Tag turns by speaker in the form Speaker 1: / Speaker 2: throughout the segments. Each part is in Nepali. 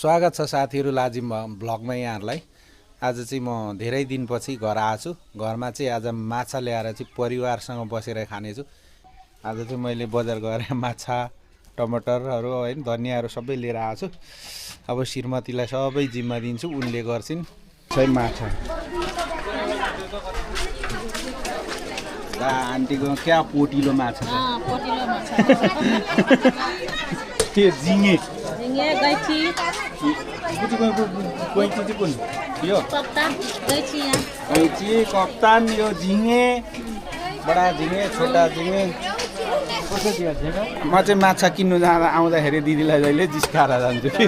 Speaker 1: स्वागत छ साथीहरु लाजिम ब्लगमा यहाँहरुलाई। आज चाहिँ म धेरै दिनपछि घर आछु। घरमा चाहिँ आज माछा ल्याएर चाहिँ परिवारसँग बसेर खाने छु। आज चाहिँ मैले बजार गएर माछा, टमाटरहरु हैन धनियाहरु सबै लिएर आछु। अब श्रीमतीलाई सबै जिम्मा दिन्छु, उनले गर्छिन्। छै माछा। दा आन्टीको क्या पोटिलो माछा छ।
Speaker 2: पोटिलो माछा।
Speaker 1: के झिङे
Speaker 2: गैची
Speaker 1: चाहिँ कुन यो
Speaker 2: कप्तान गैची
Speaker 1: कप्तान यो झिङे बडा झिङे छोटा झिङे म चाहिँ माछा किन्नु जाँदा आउँदाखेरि दिदीलाई जहिले जिस्काएर जान्छु कि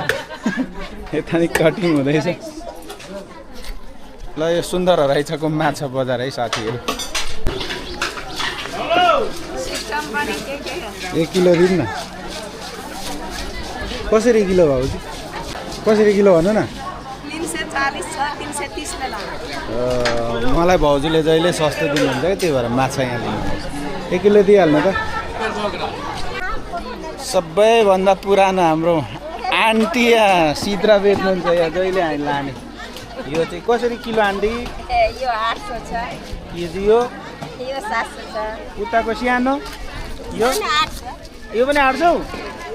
Speaker 1: यता नि कटिङ हुँदैछ। ल यो सुन्दर रहेछको माछा बजार है साथीहरु। 1 किलो दिनु न। कसरी किलो भाउजू? कसरी किलो भन्नु न।
Speaker 2: 340 छ 330 ले लानु।
Speaker 1: मलाई भाउजूले जहिले सस्तो दिनुहुन्छ के त्यही भएर माछा यहाँ लिनुहुन्छ। 1 किलो दिइहाल्नु त। सबैभन्दा पुरानो हाम्रो आन्टी सिद्रा बेच्नुहुन्छ यहाँ जहिले हामी लाने। यो चाहिँ कसरी किलो आन्टी?
Speaker 2: यो 800 छ।
Speaker 1: केजी यो
Speaker 2: 700 छ।
Speaker 1: उताको सानो यो
Speaker 2: 800।
Speaker 1: यो पनि 800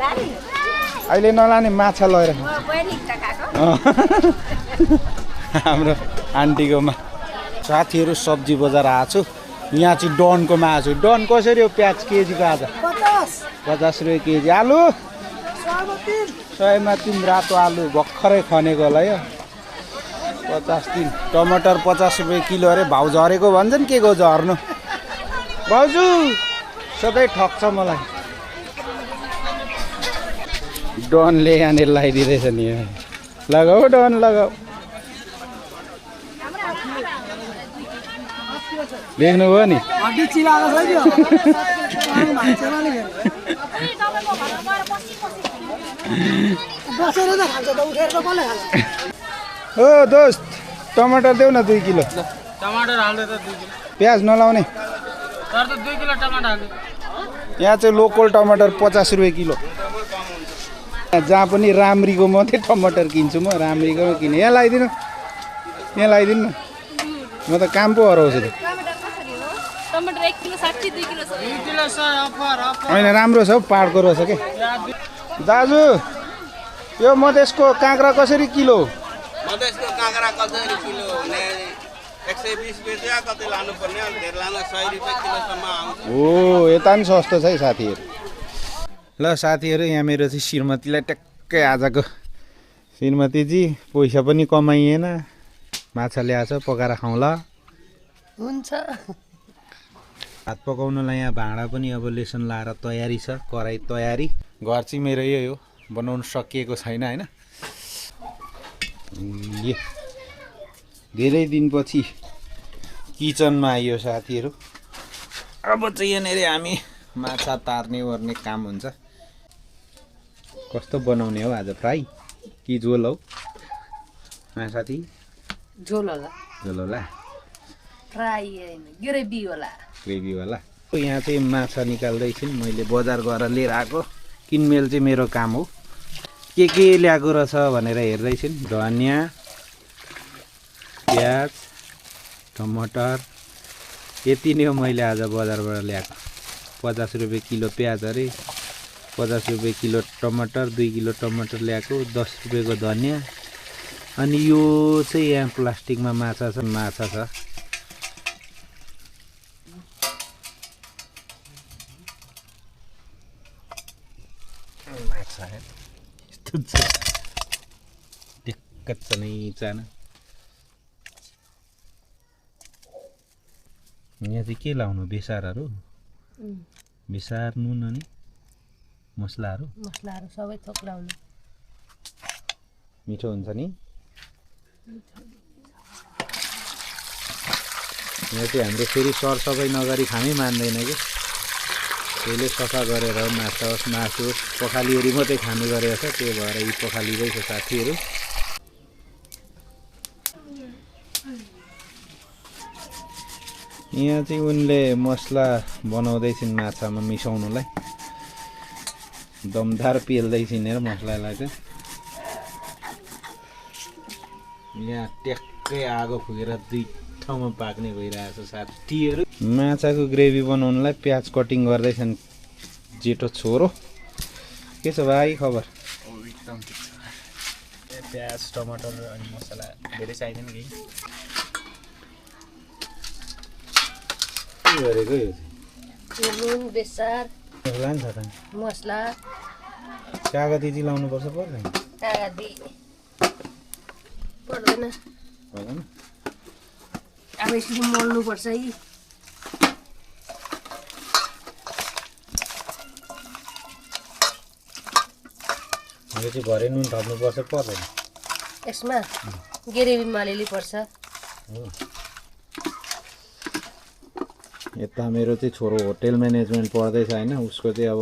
Speaker 2: लानी
Speaker 1: अहिले नलाने माछा लगेर
Speaker 2: बहिनी टकाको
Speaker 1: हाम्रो आन्टीकोमा। साथीहरु सब्जी बजार आछु। यहाँ चाहिँ डनको मासु। डन कसरी हो प्याज केजीको आज? 50 रुपैयाँ केजी। आलु 100 मा 3 रातो आलु भर्खरै खनेको होला यो 50 टमाटर 50 रुपैयाँ किलो अरे। भाउ झरेको भन्छन् के को झर्नु भाउजू सधैँ ठग्छ मलाई। डनले यहाँनिर लगाइदिँदैछ नि। लगाऊ डन लगाऊ। देख्नुभयो नि ओ दोस्त टमाटर देऊ न 2 किलो।
Speaker 3: टमाटर हाल्दै त 2 किलो।
Speaker 1: प्याज नलाउने।
Speaker 3: तर त 2 किलो टमाटर हाल्दै।
Speaker 1: यहाँ चाहिँ लोकल टमाटर 50 रुपैयाँ किलो। जहाँ पनि राम्रीको मात्रै टमाटर किन्छु म। राम्रीको किने। यहाँ लगाइदिनु। यहाँ लगाइदिनु न। म त काम पो हराउँछु त।
Speaker 2: टमाटर 1 किलो 60 2 किलो
Speaker 3: 2 किलो 100 अफर।
Speaker 1: हैन राम्रो छ हौ पाडको रहेछ के। दाजु यो मधेसको काँक्रा कसरी किलो?
Speaker 4: मधेसको काँक्रा कसरी किलो भने 120 बेच्या कति लानु पर्ने धेर लानु 100 रुपैयाँ किलोसम्म आउँछ।
Speaker 1: ओ यता नि सस्तो छ है साथीहरु। ल साथीहरु यहाँ मेरो चाहिँ श्रीमतीलाई टक्कै आजको श्रीमतीजी पैसा पनि कमाइएन माछा ल्याएछ पकाएर खाउँ ल।
Speaker 2: हुन्छ।
Speaker 1: भात पकाउनलाई यहाँ भाँडा पनि अब लेसन लाएर तयारी छ। कराई तयारी। घर चाहिँ मेरो यही हो बनाउन सकिएको छैन हैन। धेरै दिनपछि किचनमा आइयो साथीहरु। अब चाहिँ यहाँनिर हामी माछा तार्ने ओर्ने काम हुन्छ। कस्तो बनाउने हो आज फ्राई कि झोल हौ? साथी
Speaker 2: झोल होला।
Speaker 1: झोल होला
Speaker 2: फ्राई हैन ग्रेभी होला।
Speaker 1: ग्रेभी होला। यहाँ चाहिँ माछा निकाल्दैछन्। मैले बजार गएर लिएर आएको। किनमेल चाहिँ मेरो काम हो। के ल्याएको रहेछ भनेर हेर्दैछन्। धनिया प्याज टमाटर यति नै हो मैले आज बजारबाट ल्याएको। 50 रुपैयाँ किलो प्याज अरे 50 रुपैयाँ किलो टमाटर 2 किलो टमाटर ल्याएको 10 रुपैयाँको धनिया। अनि यो चाहिँ यहाँ प्लास्टिकमा माछा छ। माछा छ माछा है यस्तो छ दिक्कत छ नै चाना। यहाँ चाहिँ के लाउनु बेसारहरू? बेसार नुन अनि मसलाहरू
Speaker 2: सबै थोक लाउनु।
Speaker 1: मिठो हुन्छ नि। यहाँ चाहिँ हाम्रो फेरि सरसफाइ नगरी खानै मान्दैन कि। त्यसले सफा गरेर माछा होस् मासु होस् पखालीहरू मात्रै खाने गरेको छ। त्यही भएर यी पखालिँदैछ साथीहरू। यहाँ चाहिँ उनले मसला बनाउँदैछिन् माछामा मिसाउनलाई। दमदार पेल्दैछिन् हेर मसलालाई चाहिँ। यहाँ ट्याक्कै आगो फुकेर दुई ठाउँमा पाक्ने भइरहेछ साथीहरू। माछाको ग्रेभी बनाउनुलाई प्याज कटिङ गर्दैछन् जेठो छोरो। के छ भाइ खबर?
Speaker 5: एकदम ठिक छ। प्याज टमाटर अनि मसला धेरै चाहिँदैन कि
Speaker 1: के गरेको यो
Speaker 2: नुन बेसार
Speaker 1: लान्छ त
Speaker 2: मसला
Speaker 1: कागती चाहिँ लाउनुपर्छ पर्दैन?
Speaker 2: आदि पर्दैन
Speaker 1: पर्दैन
Speaker 2: अब यसरी मोल्नुपर्छ है।
Speaker 1: यो चाहिँ भरे नुन थप्नुपर्छ पर्दैन?
Speaker 2: यसमा ग्रेभीमा अलिअलि पर्छ।
Speaker 1: यता मेरो चाहिँ छोरो होटेल म्यानेजमेन्ट पढ्दैछ होइन, उसको चाहिँ अब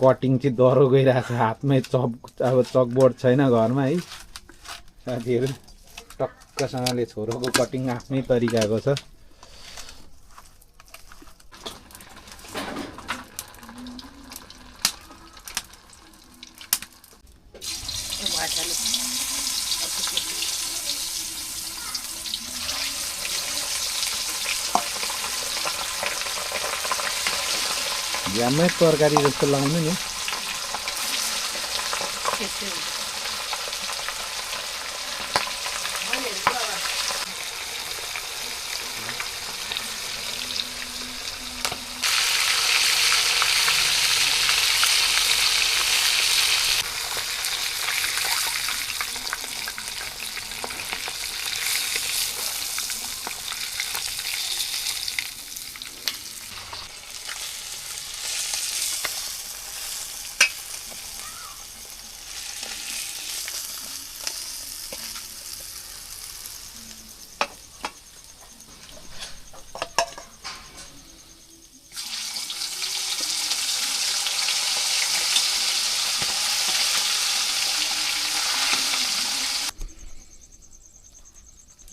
Speaker 1: कटिङ चाहिँ डह्रो गइरहेको छ, हातमै अब चकबोर्ड छैन घरमा है साथीहरू। टक्कसँगले छोरोको कटिङ आफ्नै तरिकाको छ। झ्याम्मै तरकारी जस्तो लाउनु नि।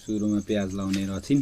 Speaker 1: सुरुमा प्याज लाउने रथिन।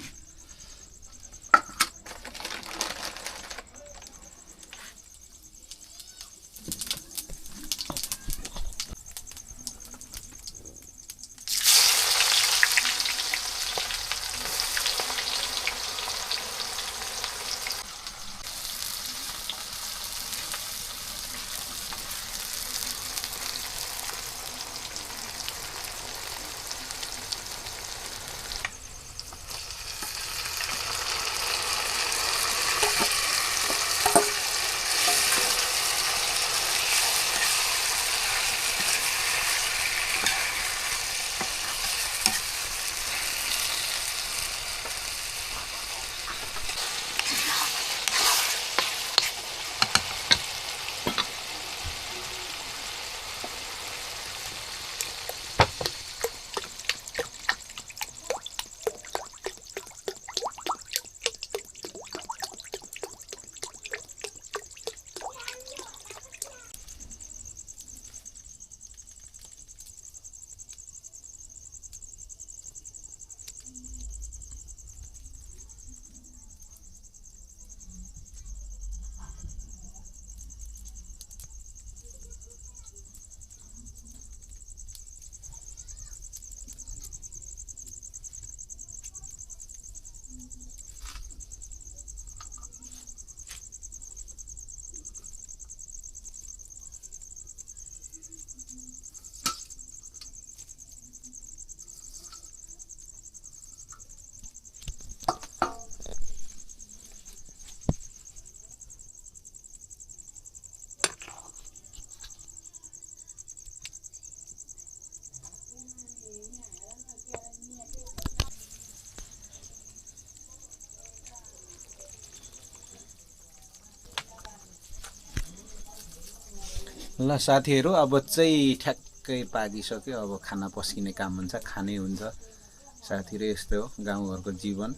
Speaker 1: ल साथीहरू, अब चाहिँ ठ्याक्कै पाकिसक्यो। अब खाना पस्किने काम हुन्छ, खानै हुन्छ साथीहरू। यस्तै हो गाउँघरको जीवन।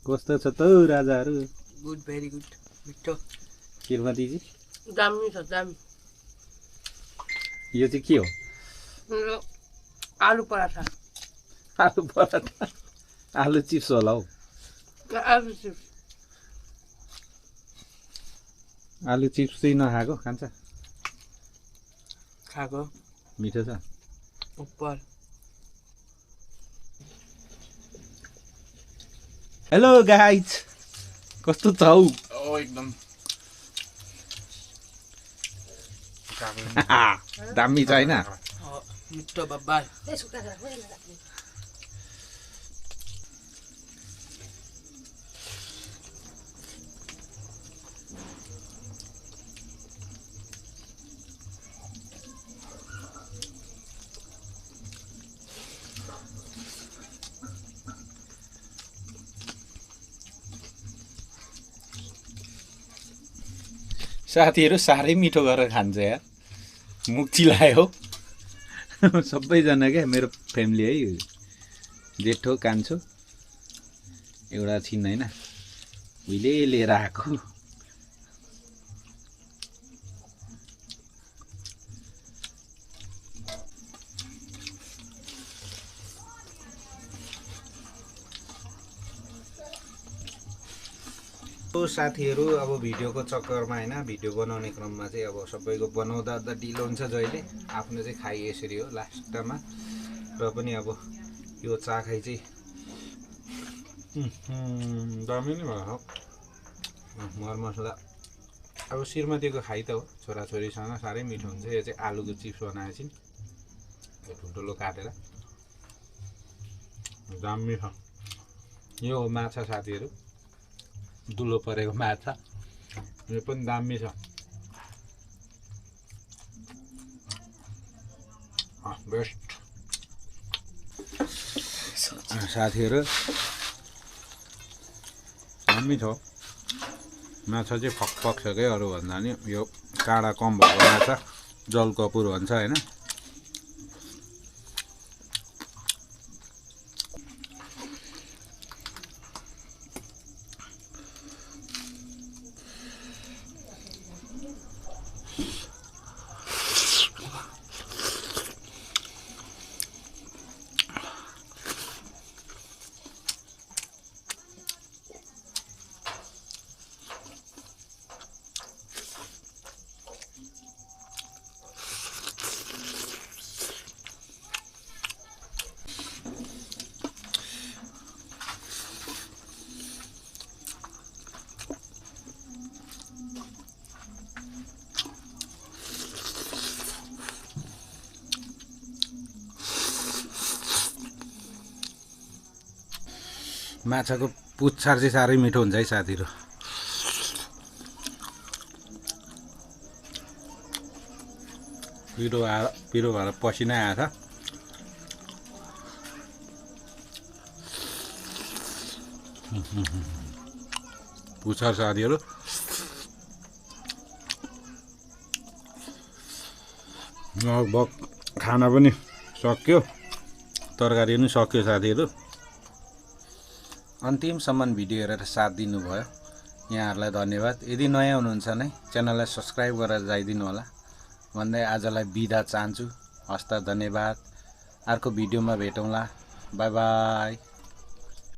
Speaker 1: कस्तो छ त राजाहरू?
Speaker 3: गुड भेरी गुड मिठो
Speaker 1: किर्मतीजी
Speaker 2: दामी छ दामी
Speaker 1: यो चाहिँ के हो?
Speaker 2: यो आलु पराठा
Speaker 1: आलु पराठा आलु चिप्स होला हौ।
Speaker 2: आलु चिप्स
Speaker 1: आलु चिप्स चाहिँ नखाएको खान्छ?
Speaker 3: खाएको
Speaker 1: मिठो छ।
Speaker 3: उपर
Speaker 1: हेलो गाइज कस्तो छ हौ?
Speaker 5: एकदम
Speaker 1: दामी छ होइन?
Speaker 3: मिठो बाबा
Speaker 1: साथीहरू साह्रै मिठो गरेर खान्छ यार, मुख चिलायो सबैजना क्या मेरो फ्यामिली है। जेठो कान्छो एउटा छिन् होइन, उहिले लिएर आएको। साथीहरू अब भिडियोको चक्करमा होइन, भिडियो बनाउने क्रममा चाहिँ अब सबैको बनाउँदा ढिलो हुन्छ जहिले, आफ्नो चाहिँ खाइ यसरी हो लास्टमा। र पनि अब यो चाखाइ चाहिँ दामी नै भयो। मरमसला अब श्रीमतीको खाइ त हो, छोराछोरीसँग साह्रै मिठो हुन्छ। यो चाहिँ आलुको चिप्स बनाएको छिन्, यो ठुल्ठुलो काटेर दामी छ। यो हो माछा साथीहरू, दुलो परेको माछा, यो पनि दामी छ। बेस्ट साथीहरू, दामी छ माछा चाहिँ। फकफक छ क्या, अरू भन्दा नि यो काँडा कम भएको माछा, जल कपुर भन्छ होइन। माछाको पुच्छार चाहिँ साह्रै मिठो हुन्छ है साथीहरू। पिरो भएर पसिना आएछ। पुच्छार साथीहरू लगभग खाना पनि सक्यो, तरकारी पनि सक्यो साथीहरू। अन्तिमसम्म भिडियो हेरेर साथ दिनुभयो, यहाँहरूलाई धन्यवाद। यदि नयाँ हुनुहुन्छ भने च्यानललाई सब्सक्राइब गरेर जाइदिनु होला भन्दै आजलाई बिदा चाहन्छु। हस्त धन्यवाद, अर्को भिडियोमा भेटौँला, बाई बाई।